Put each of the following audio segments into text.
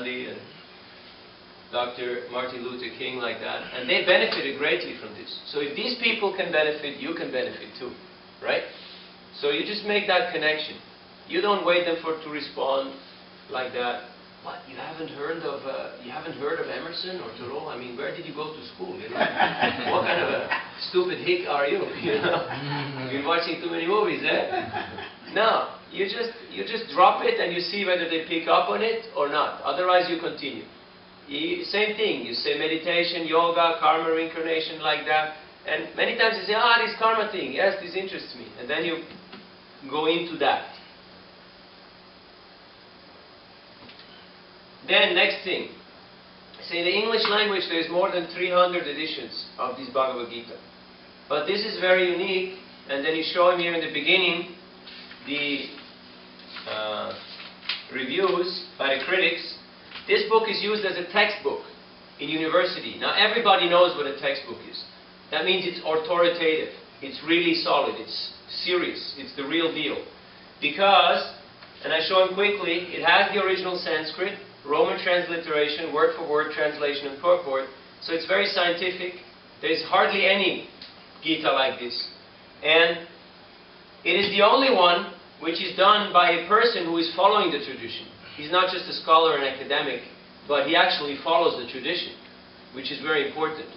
Gandhi and Dr. Martin Luther King, like that. And they benefited greatly from this. So if these people can benefit, you can benefit too. Right? So you just make that connection. You don't wait them to respond like that. What? You haven't heard of Emerson or Thoreau? I mean, where did you go to school? You know? What kind of a stupid hick are you? You know? You've been watching too many movies, eh? No, you just drop it and you see whether they pick up on it or not. Otherwise, you continue. Same thing. You say meditation, yoga, karma, reincarnation, like that. And many times you say, this karma thing, yes, this interests me. And then you go into that. Then, next thing. Say, in the English language, there is more than 300 editions of this Bhagavad Gita. But this is very unique. And then you show him here in the beginning the reviews by the critics. This book is used as a textbook in university. Now, everybody knows what a textbook is. That means it's authoritative. It's really solid. It's serious. It's the real deal. Because, and I show him quickly, it has the original Sanskrit, Roman transliteration, word-for-word translation and purport. So it's very scientific. There's hardly any Gita like this. And it is the only one which is done by a person who is following the tradition. He's not just a scholar and academic, but he actually follows the tradition, which is very important.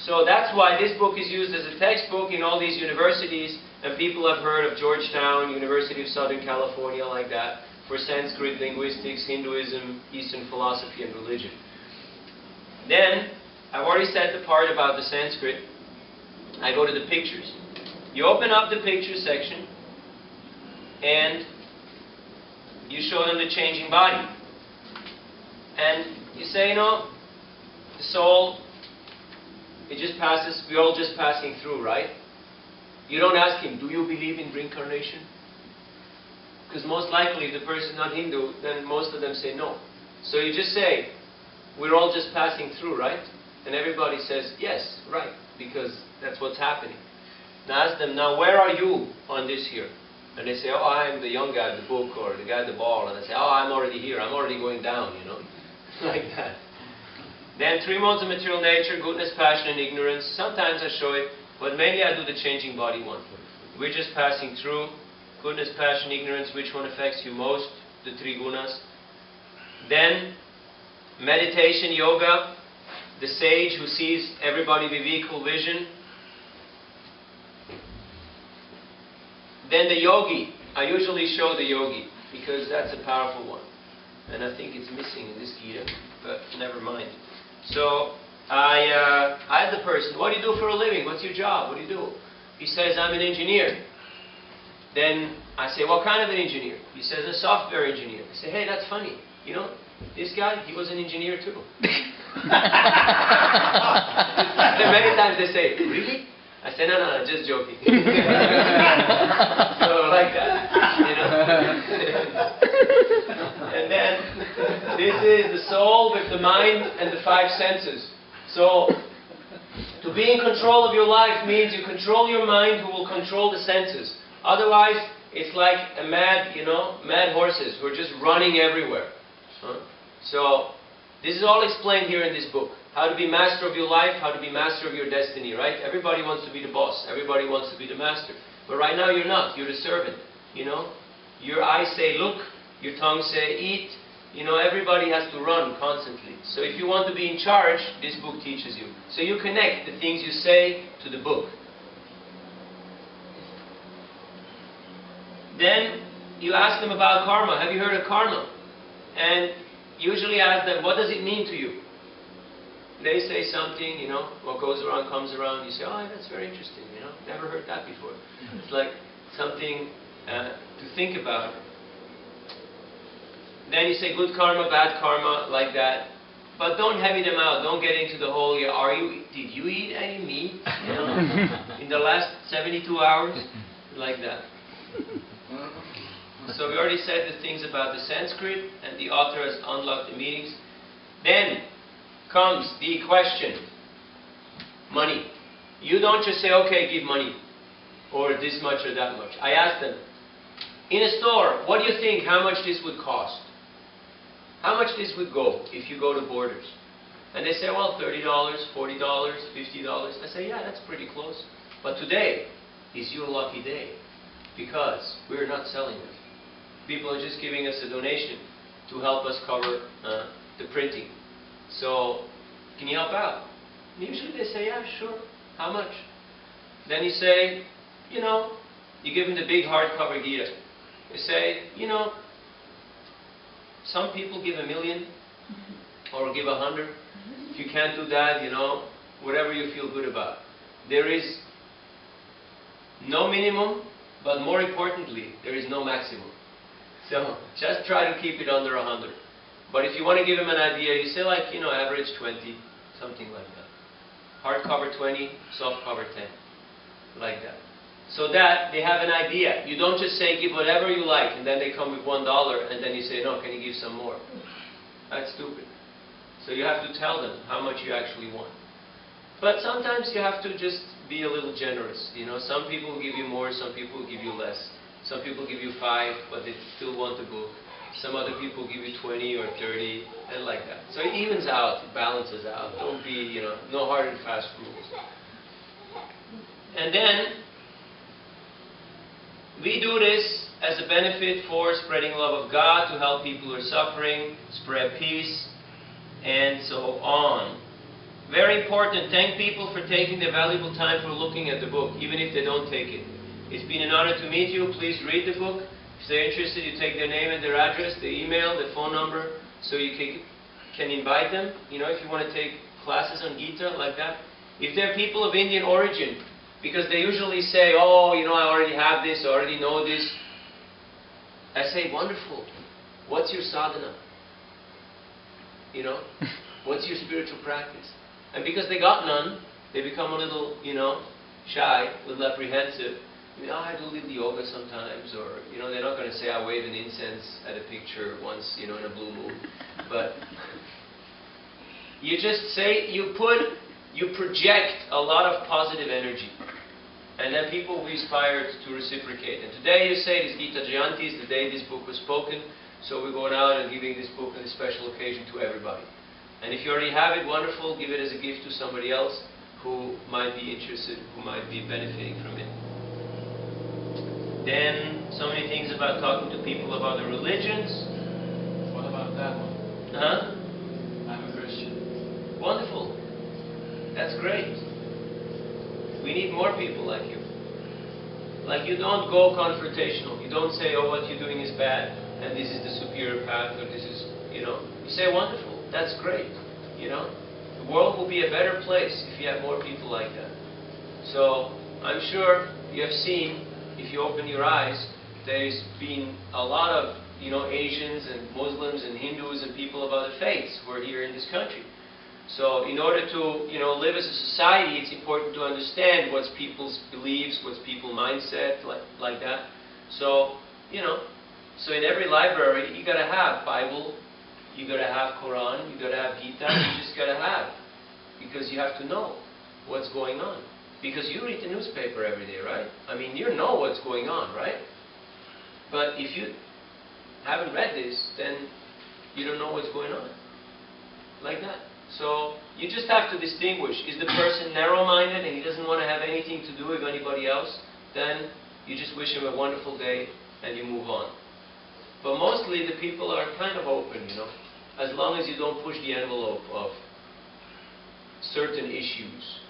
So that's why this book is used as a textbook in all these universities, and people have heard of Georgetown, University of Southern California, like that, for Sanskrit, linguistics, Hinduism, Eastern philosophy, and religion. Then, I've already said the part about the Sanskrit. I go to the pictures. You open up the picture section, and you show them the changing body. And you say, the soul, it just passes, we're all just passing through, right? You don't ask him, do you believe in reincarnation? Because most likely, if the person is not Hindu, then most of them say no. So you just say, we're all just passing through, right? And everybody says, yes, right, because that's what's happening. Now ask them, now where are you on this here? And they say, I'm the young guy at the book, or the guy at the ball. And I say, I'm already here, I'm already going down, like that. Then 3 modes of material nature, goodness, passion, and ignorance. Sometimes I show it, but mainly I do the changing body one. We're just passing through. Goodness, passion, ignorance, which one affects you most? The 3 gunas. Then, meditation, yoga, the sage who sees everybody with equal vision. Then the yogi. I usually show the yogi, because that's a powerful one. And I think it's missing in this Gita, but never mind. So, I had the person, what do you do for a living? What's your job? What do you do? He says, I'm an engineer. Then I say, what kind of an engineer? He says, a software engineer. I say, hey, that's funny. This guy, he was an engineer too. Then many times they say, really? I say, no, just joking. So like that, And then, this is the soul with the mind and the 5 senses. So, to be in control of your life means you control your mind who will control the senses. Otherwise, it's like a mad horses who are just running everywhere. So, this is all explained here in this book. How to be master of your life, how to be master of your destiny, right? Everybody wants to be the boss. Everybody wants to be the master. But right now you're not. You're the servant. Your eyes say look. Your tongue say eat. Everybody has to run constantly. So if you want to be in charge, this book teaches you. So you connect the things you say to the book. Then you ask them about karma. Have you heard of karma? And usually I ask them, what does it mean to you? They say something, what goes around comes around. You say, that's very interesting, never heard that before. It's like something to think about. Then you say good karma, bad karma, like that. But don't heavy them out. Don't get into the whole, did you eat any meat, in the last 72 hours? Like that. So we already said the things about the Sanskrit, and the author has unlocked the meanings. Then comes the question. Money. You don't just say, okay, give money. Or this much or that much. I ask them, in a store, what do you think how much this would cost? how much this would go if you go to Borders? And they say, well, $30, $40, $50. I say, yeah, that's pretty close. But today is your lucky day because we're not selling it. People are just giving us a donation to help us cover the printing. So, can you help out? And usually they say, yeah, sure. How much? Then you say, you know, you give them the big hardcover Gita. You say, you know, some people give $1 million or give 100. If you can't do that, you know, whatever you feel good about. There is no minimum, but more importantly, there is no maximum. So just try to keep it under 100. But if you want to give them an idea, you say like, you know, average 20, something like that. Hardcover 20, softcover 10, like that. So that they have an idea. You don't just say give whatever you like, and then they come with $1, and then you say, no, can you give some more? That's stupid. So you have to tell them how much you actually want. But sometimes you have to just be a little generous. You know, some people will give you more, some people will give you less. Some people give you 5, but they still want the book. Some other people give you 20 or 30, and like that. So it evens out, it balances out. Don't be, you know, no hard and fast rules. And then, we do this as a benefit for spreading love of God, to help people who are suffering, spread peace, and so on. Very important, thank people for taking the valuable time for looking at the book, even if they don't take it. It's been an honor to meet you. Please read the book. If they're interested, you take their name and their address, their email, their phone number, so you can invite them. You know, if you want to take classes on Gita, like that. If they're people of Indian origin, because they usually say, oh, you know, I already have this, I already know this. I say, wonderful. What's your sadhana? You know, what's your spiritual practice? And because they got none, they become a little, you know, shy, a little apprehensive. You know, I do a little yoga sometimes, or, you know, they're not going to say I wave an incense at a picture once, you know, in a blue moon. But you just say, you project a lot of positive energy. And then people will be inspired to reciprocate. And today you say, this Gita Jayanti is the day this book was spoken, so we're going out and giving this book on a special occasion to everybody. And if you already have it, wonderful, give it as a gift to somebody else who might be interested, who might be benefiting from it. Then, so many things about talking to people of other religions. What about that one? Huh? I'm a Christian. Wonderful. That's great. We need more people like you. Like, you don't go confrontational. You don't say, oh, what you're doing is bad, and this is the superior path, or this is, you know. You say, wonderful. That's great. You know. The world will be a better place if you have more people like that. So, I'm sure you have seen, if you open your eyes, there's been a lot of, you know, Asians and Muslims and Hindus and people of other faiths who are here in this country. So in order to, you know, live as a society, it's important to understand what's people's beliefs, what's people's mindset, like that. So, you know, so in every library, you got to have Bible, you got to have Quran, you got to have Gita, you just got to have. Because you have to know what's going on. Because you read the newspaper every day, right? I mean, you know what's going on, right? But if you haven't read this, then you don't know what's going on. Like that. So, you just have to distinguish. Is the person narrow-minded and he doesn't want to have anything to do with anybody else? Then you just wish him a wonderful day and you move on. But mostly the people are kind of open, you know. As long as you don't push the envelope of certain issues.